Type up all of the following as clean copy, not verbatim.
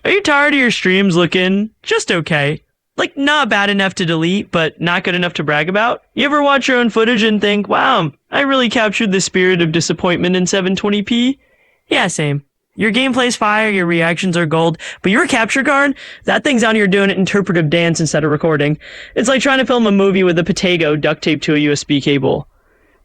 Are you tired of your streams looking just okay? Like, not bad enough to delete, but not good enough to brag about? You ever watch your own footage and think, wow, I really captured the spirit of disappointment in 720p? Yeah, same. Your gameplay's fire, your reactions are gold, but your capture card? That thing's out here doing an interpretive dance instead of recording. It's like trying to film a movie with a potato duct taped to a USB cable.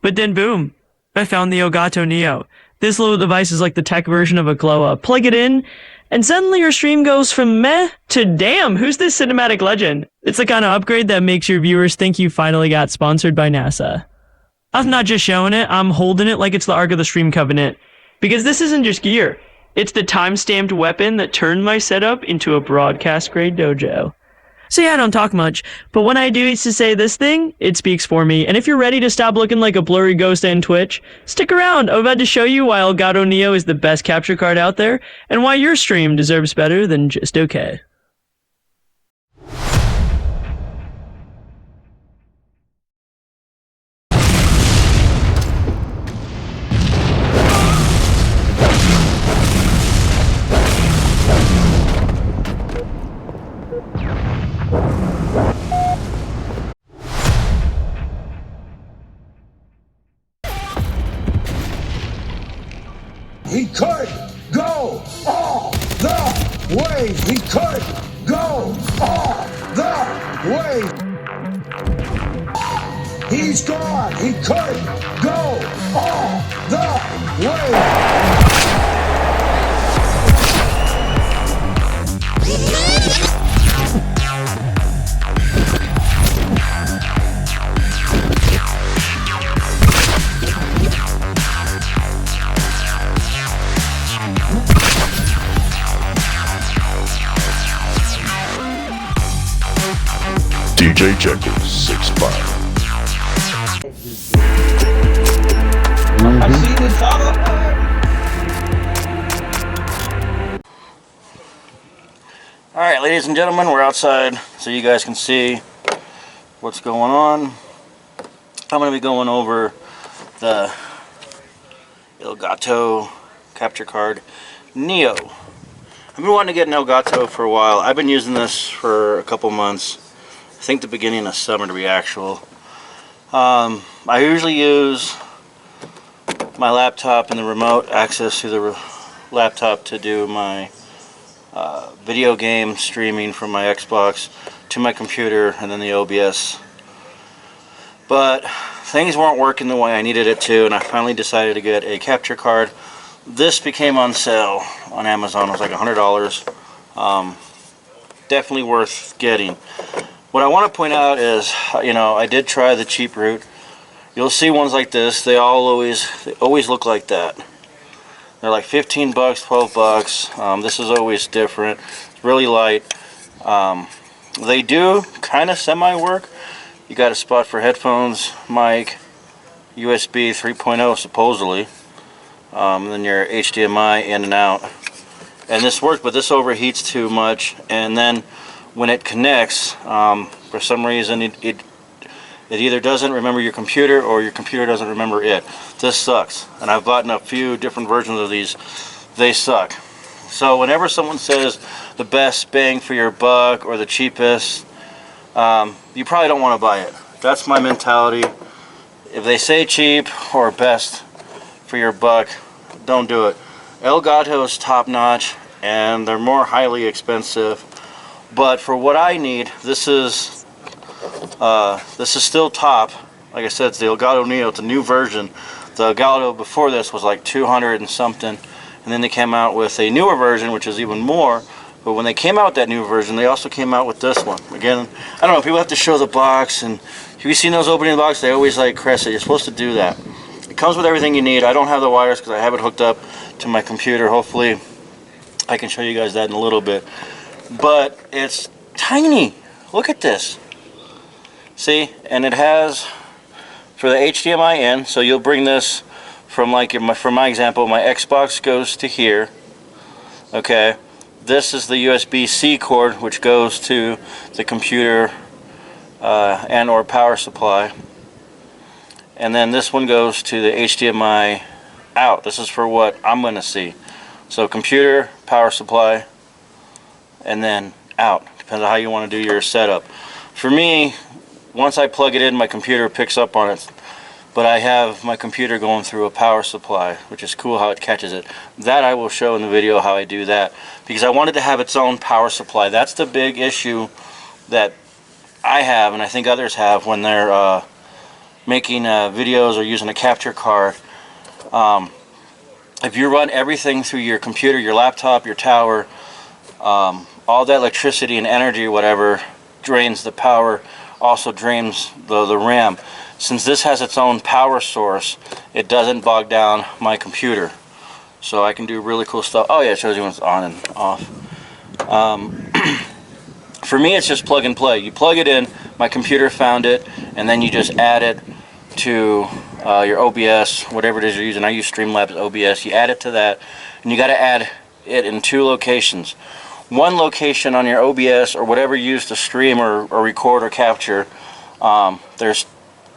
But then boom, I found the Elgato Neo. This little device is like the tech version of a glow-up. Plug it in, and suddenly your stream goes from meh to damn, who's this cinematic legend? It's the kind of upgrade that makes your viewers think you finally got sponsored by NASA. I'm not just showing it, I'm holding it like it's the Ark of the Stream Covenant. Because this isn't just gear. It's the time-stamped weapon that turned my setup into a broadcast-grade dojo. So yeah, I don't talk much, but when I do need to say this thing, it speaks for me. And if you're ready to stop looking like a blurry ghost on Twitch, stick around. I'm about to show you why Elgato Neo is the best capture card out there, and why your stream deserves better than just okay. He could go all the way. He could go all the way. He's gone. He could go all the way. DJ Jekyll 6'5". I see the top. Alright, ladies and gentlemen, we're outside so you guys can see what's going on. I'm going to be going over the Elgato Capture Card Neo. I've been wanting to get an Elgato for a while. I've been using this for a couple months. I think the beginning of summer to be actual. I usually use my laptop and the remote access to the laptop to do my video game streaming from my Xbox to my computer and then the OBS. But things weren't working the way I needed it to, and I finally decided to get a capture card. This became on sale on Amazon. It was like $100. Definitely worth getting. What I want to point out is, I did try the cheap route. You'll see ones like this. They always look like that. They're like 15 bucks, 12 bucks. This is always different. It's really light. They do kind of semi-work. You got a spot for headphones, mic, USB 3.0 supposedly. And then your HDMI in and out. And this works, but this overheats too much. And then when it connects, for some reason it either doesn't remember your computer or your computer doesn't remember it. This sucks, and I've bought a few different versions of these. They suck. So whenever someone says the best bang for your buck or the cheapest, you probably don't want to buy it. That's my mentality. If they say cheap or best for your buck, don't do it. Elgato is top notch, and they're more highly expensive. But for what I need, this is still top. Like I said, it's the Elgato Neo. It's a new version. The Elgato before this was like 200 and something, and then they came out with a newer version, which is even more. But when they came out with that new version, they also came out with this one. Again, I don't know. People have to show the box, and have you seen those opening boxes? They always like caress it. You're supposed to do that. It comes with everything you need. I don't have the wires because I have it hooked up to my computer. Hopefully, I can show you guys that in a little bit. But it's tiny. Look at this. See, and it has for the HDMI in. So you'll bring this from for my example, my Xbox goes to here. Okay, this is the USB-C cord which goes to the computer and or power supply, and then this one goes to the HDMI out. This is for what I'm going to see. So computer, power supply, and then out. Depends on how you want to do your setup. For me, once I plug it in, my computer picks up on it. But I have my computer going through a power supply, which is cool how it catches it. That I will show in the video how I do that, because I wanted to have its own power supply. That's the big issue that I have, and I think others have, when they're making videos or using a capture card. If you run everything through your computer, your laptop, your tower, all that electricity and energy or whatever drains the power, also drains the RAM. Since this has its own power source, it doesn't bog down my computer. So I can do really cool stuff. Oh yeah, it shows you when it's on and off. For me, it's just plug and play. You plug it in, my computer found it, and then you just add it to your OBS, whatever it is you're using. I use Streamlabs OBS. You add it to that, and you got to add it in 2 locations. One location on your OBS or whatever you use to stream or record or capture, there's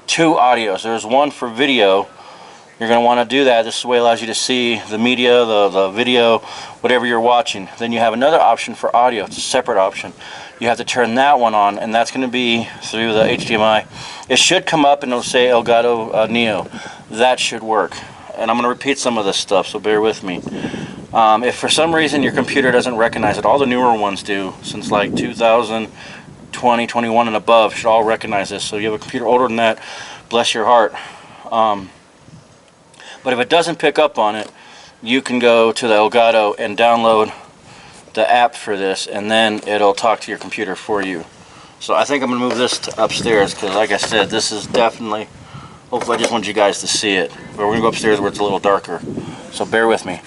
2 audios. There's one for video. You're going to want to do that. This way allows you to see the media, the video, whatever you're watching. Then you have another option for audio. It's a separate option. You have to turn that one on, and that's going to be through the HDMI. It should come up and it'll say Elgato Neo. That should work. And I'm going to repeat some of this stuff, so bear with me. If for some reason your computer doesn't recognize it, all the newer ones do, since like 2020, 21 and above, should all recognize this. So you have a computer older than that, bless your heart. But if it doesn't pick up on it, you can go to the Elgato and download the app for this, and then it'll talk to your computer for you. So I think I'm going to move this to upstairs, because like I said, this is definitely, hopefully I just want you guys to see it. But we're going to go upstairs where it's a little darker. So bear with me.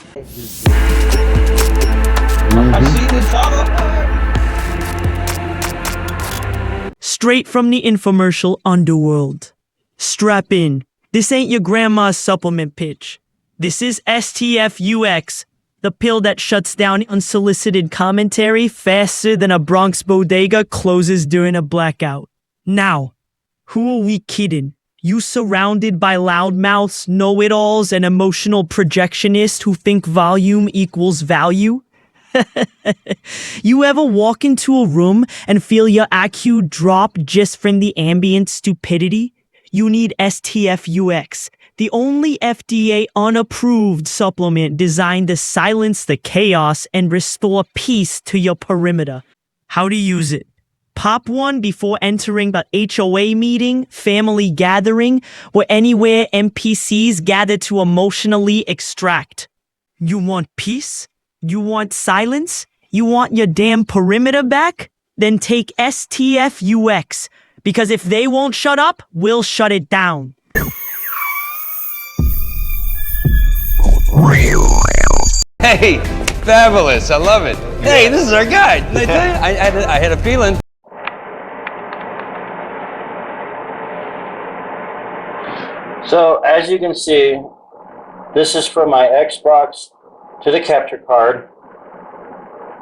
I see this, Father. Straight from the infomercial underworld. Strap in. This ain't your grandma's supplement pitch. This is STFUX, the pill that shuts down unsolicited commentary faster than a Bronx bodega closes during a blackout. Now, who are we kidding? You surrounded by loudmouths, know-it-alls, and emotional projectionists who think volume equals value? You ever walk into a room and feel your IQ drop just from the ambient stupidity? You need STFUX, the only FDA unapproved supplement designed to silence the chaos and restore peace to your perimeter. How to use it? Pop one before entering the HOA meeting, family gathering, or anywhere NPCs gather to emotionally extract. You want peace? You want silence? You want your damn perimeter back? Then take STFUX, because if they won't shut up, we'll shut it down. Hey, fabulous! I love it. Hey, this is our guy. Didn't I tell you? I had a feeling. So as you can see, this is from my Xbox to the capture card.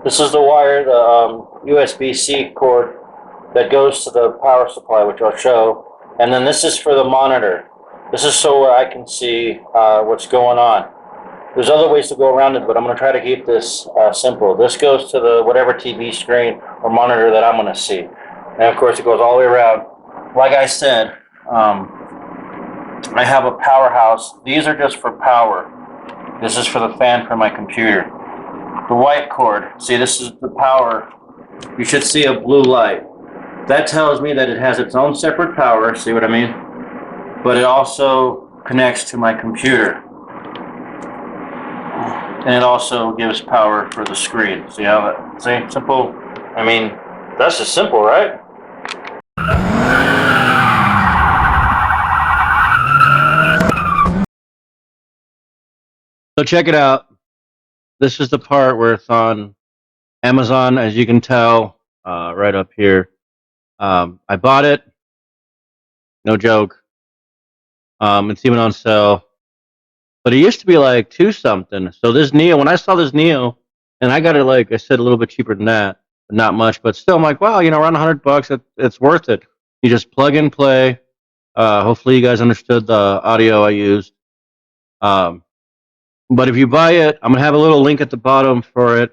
This is the wire, the USB-C cord that goes to the power supply, which I'll show. And then this is for the monitor. This is so I can see what's going on. There's other ways to go around it, but I'm going to try to keep this simple. This goes to the whatever TV screen or monitor that I'm going to see. And of course it goes all the way around. Like I said, I have a powerhouse. These are just for power. This is for the fan for my computer. The white cord, see, this is the power. You should see a blue light. That tells me that it has its own separate power, see what I mean? But it also connects to my computer. And it also gives power for the screen. See how that, see, simple? I mean, that's just simple, right? So check it out. This is the part where it's on Amazon, as you can tell, right up here. I bought it. No joke. It's even on sale. But it used to be like $2 something. So this Neo, when I saw this Neo, and I got it, like I said, a little bit cheaper than that, but not much. But still, I'm like, wow, you know, around $100, it's worth it. You just plug and play. Hopefully, you guys understood the audio I used. But if you buy it, I'm gonna have a little link at the bottom for it.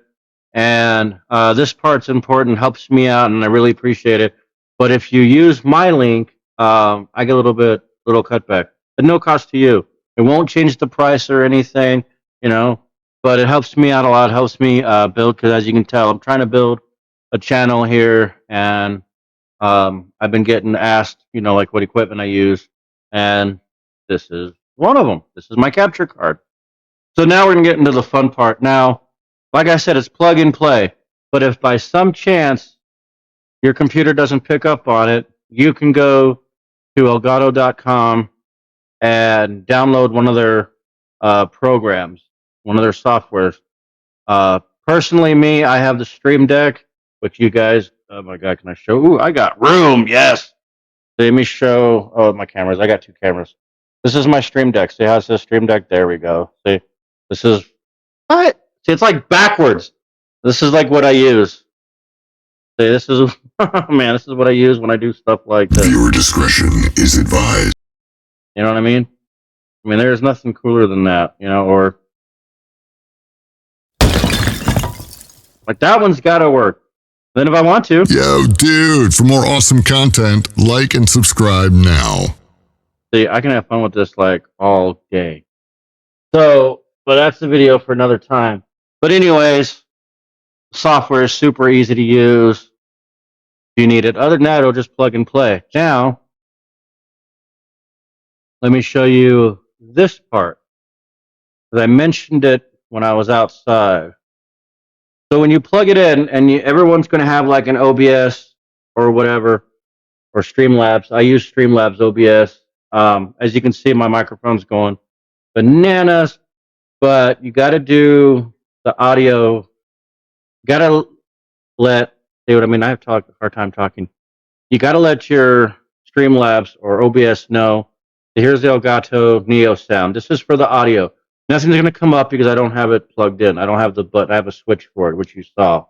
And this part's important, helps me out, and I really appreciate it. But if you use my link, I get a little cutback at no cost to you. It won't change the price or anything, you know, but it helps me out a lot. It helps me build, because as you can tell, I'm trying to build a channel here, and I've been getting asked, you know, like what equipment I use, and this is one of them. This is my capture card. So now we're gonna get into the fun part. Now, like I said, it's plug and play. But if by some chance your computer doesn't pick up on it, you can go to Elgato.com and download one of their programs, one of their softwares. Personally, me, I have the Stream Deck, which you guys, oh my God, can I show? Ooh, I got room, yes. Let me show, oh, my cameras. I got two cameras. This is my Stream Deck. See how it says Stream Deck? There we go. See, this is, what? See, it's like backwards. This is like what I use. See, this is, oh man, this is what I use when I do stuff like this. Viewer discretion is advised. You know what I mean? I mean, there's nothing cooler than that, you know, or like that one's got to work. Then if I want to. Yo, dude, for more awesome content, like and subscribe now. See, I can have fun with this like all day. So, but that's the video for another time. But anyways, software is super easy to use. If you need it. Other than that, it'll just plug and play. Now, let me show you this part. Because I mentioned it when I was outside. So when you plug it in, and everyone's going to have like an OBS or whatever, or Streamlabs. I use Streamlabs OBS. As you can see, my microphone's going bananas. But you got to do the audio. Got to let, see what I mean? I have a hard time talking. You got to let your Streamlabs or OBS know. Here's the Elgato Neo sound. This is for the audio. Nothing's going to come up because I don't have it plugged in. I don't have the button. I have a switch for it, which you saw.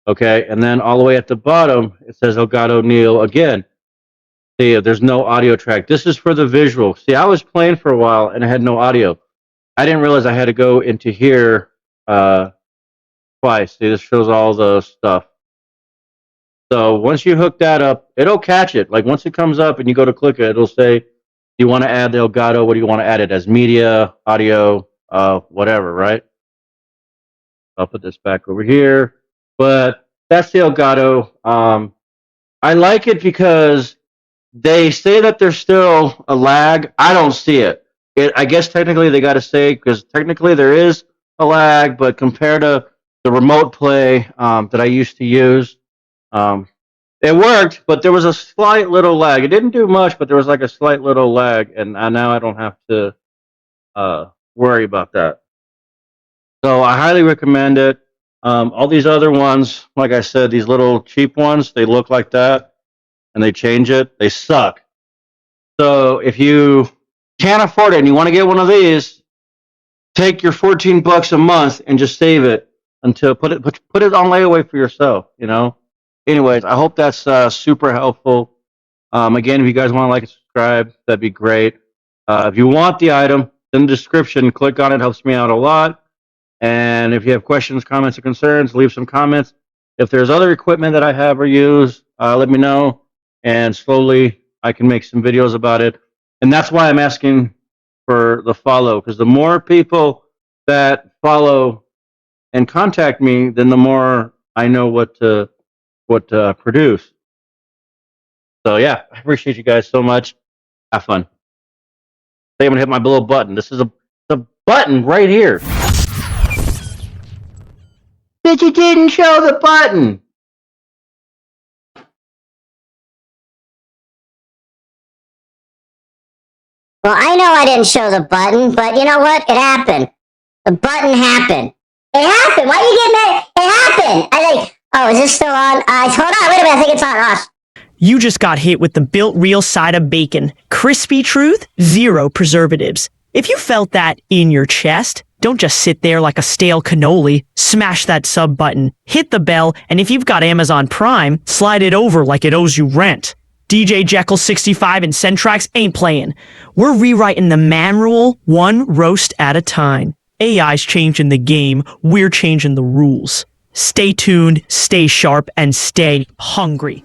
Okay, and then all the way at the bottom, it says Elgato Neo again. See, there's no audio track. This is for the visual. See, I was playing for a while and I had no audio. I didn't realize I had to go into here twice. See, this shows all the stuff. So once you hook that up, it'll catch it. Like once it comes up and you go to click it, it'll say, do you want to add the Elgato? What do you want to add it as? Media, audio, whatever, right? I'll put this back over here. But that's the Elgato. I like it because they say that there's still a lag. I don't see it. I guess technically they got to say, because technically there is a lag, but compared to the remote play that I used to use, it worked, but there was a slight little lag. It didn't do much, but there was like a slight little lag, and now I don't have to worry about that. So I highly recommend it. All these other ones, like I said, these little cheap ones, they look like that, and they change it. They suck. So if you can't afford it and you want to get one of these, take your $14 a month and just save it until put it on layaway for yourself. You know. Anyways, I hope that's super helpful. Again, if you guys want to like and subscribe, that'd be great. If you want the item, in the description, click on it. Helps me out a lot. And if you have questions, comments, or concerns, leave some comments. If there's other equipment that I have or use, let me know. And slowly, I can make some videos about it. And that's why I'm asking for the follow, because the more people that follow and contact me, then the more I know what to produce. So yeah, I appreciate you guys so much. Have fun. I'm gonna hit my little button. This is the button right here. But you didn't show the button. Well, I know I didn't show the button, but you know what? It happened. The button happened. It happened. Why are you getting mad? It happened. I think, oh, is this still on? Hold on, wait a minute. I think it's on. You just got hit with the built real side of bacon. Crispy truth, 0 preservatives. If you felt that in your chest, don't just sit there like a stale cannoli. Smash that sub button, hit the bell, and if you've got Amazon Prime, slide it over like it owes you rent. DJ Jekyll 65 and Centrax ain't playing. We're rewriting the man rule one roast at a time. AI's changing the game, we're changing the rules. Stay tuned, stay sharp, and stay hungry.